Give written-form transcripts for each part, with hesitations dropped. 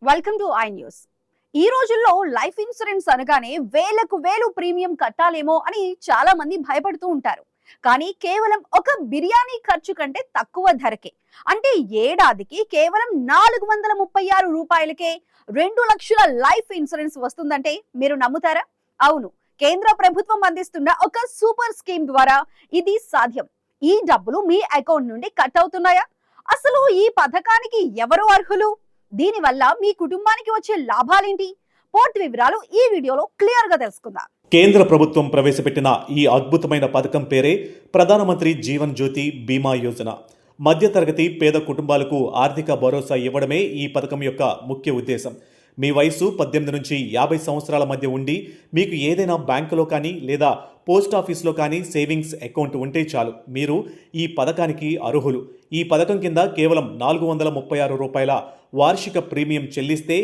Welcome to I news. ఈ రోజుల్లో life insurance అనగానే వేలకు వేలు ప్రీమియం కట్టాలేమో అని చాలా మంది భయపడుతూ ఉంటారు. కానీ కేవలం ఒక బిర్యానీ ఖర్చు కంటే తక్కువ ధరకే, అంటే ఏడాదికి కేవలం రూ. 436కే 2 లక్షల లైఫ్ ఇన్సూరెన్స్ వస్తుందంటే మీరు నమ్ముతారా? అవును, కేంద్ర ప్రభుత్వం అందిస్తున్న ఒక సూపర్ స్కీమ్ ద్వారా ఇది సాధ్యం. ఈ డబ్బులు మీ అకౌంట్ నుండి కట్ అవుతున్నాయా? అసలు ఈ పథకానికి ఎవరు అర్హులు? దీనివల్ల మీ కుటుంబానికి వచ్చే లాభాలేంటి? పూర్తి వివరాలు ఈ వీడియోలో క్లియర్ గా తెలుసుకుందాం. కేంద్ర ప్రభుత్వం ప్రవేశపెట్టిన ఈ అద్భుతమైన పథకం పేరే ప్రధానమంత్రి జీవన్ జ్యోతి బీమా యోజన. మధ్యతరగతి పేద కుటుంబాలకు ఆర్థిక భరోసా ఇవ్వడమే ఈ పథకం యొక్క ముఖ్య ఉద్దేశం. మీ వయసు 18 నుంచి 50 సంవత్సరాల మధ్య ఉండి మీకు ఏదైనా బ్యాంకులో కానీ లేదా పోస్ట్ ఆఫీస్లో కానీ సేవింగ్స్ అకౌంట్ ఉంటే చాలు, మీరు ఈ పథకానికి అర్హులు. ఈ పథకం కింద కేవలం రూ. 436 వార్షిక ప్రీమియం చెల్లిస్తే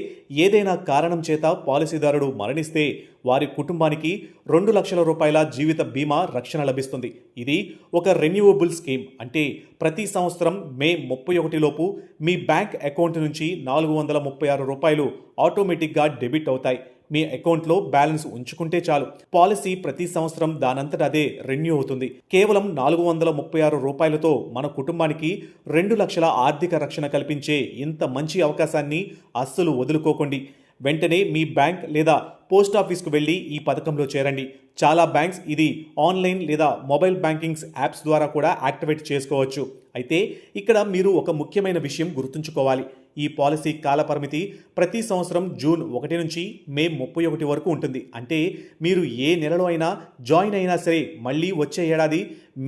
ఏదైనా కారణం చేత పాలసీదారుడు మరణిస్తే వారి కుటుంబానికి 2 లక్షల రూపాయల జీవిత బీమా రక్షణ లభిస్తుంది. ఇది ఒక రెన్యూవబుల్ స్కీమ్, అంటే ప్రతి సంవత్సరం మే 31 లోపు మీ బ్యాంక్ అకౌంట్ నుంచి రూ. 436 ఆటోమేటిక్గా డెబిట్ అవుతాయి. మీ అకౌంట్లో బ్యాలెన్స్ ఉంచుకుంటే చాలు, పాలసీ ప్రతి సంవత్సరం దానంతట అదే రెన్యూ అవుతుంది. కేవలం రూ. 436 మన కుటుంబానికి 2 లక్షల ఆర్థిక రక్షణ కల్పించే ఇంత మంచి అవకాశాన్ని అస్సలు వదులుకోకండి. వెంటనే మీ బ్యాంక్ లేదా పోస్ట్ ఆఫీస్కు వెళ్ళి ఈ పథకంలో చేరండి. చాలా బ్యాంక్స్ ఇది ఆన్లైన్ లేదా మొబైల్ బ్యాంకింగ్స్ యాప్స్ ద్వారా కూడా యాక్టివేట్ చేసుకోవచ్చు. అయితే ఇక్కడ మీరు ఒక ముఖ్యమైన విషయం గుర్తుంచుకోవాలి. ఈ పాలసీ కాలపరిమితి ప్రతి సంవత్సరం జూన్ 1 నుంచి మే 31 వరకు ఉంటుంది. అంటే మీరు ఏ నెలలో అయినా జాయిన్ అయినా సరే మళ్ళీ వచ్చే ఏడాది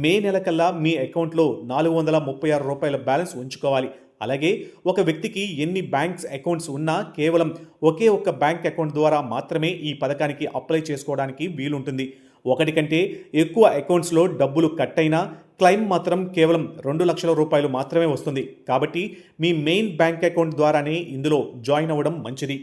మే నెల కల్లా మీ అకౌంట్లో రూ. 436 బ్యాలెన్స్ ఉంచుకోవాలి. అలాగే ఒక వ్యక్తికి ఎన్ని బ్యాంక్స్ అకౌంట్స్ ఉన్నా కేవలం ఒకే ఒక్క బ్యాంక్ అకౌంట్ ద్వారా మాత్రమే ఈ పథకానికి అప్లై చేసుకోవడానికి వీలుంటుంది. ఒకటి కంటే ఎక్కువ అకౌంట్స్లో డబ్బులు కట్ అయినా క్లెయిమ్ మాత్రం కేవలం 2 లక్షల రూపాయలు మాత్రమే వస్తుంది. కాబట్టి మీ మెయిన్ బ్యాంక్ అకౌంట్ ద్వారానే ఇందులో జాయిన్ అవ్వడం మంచిది.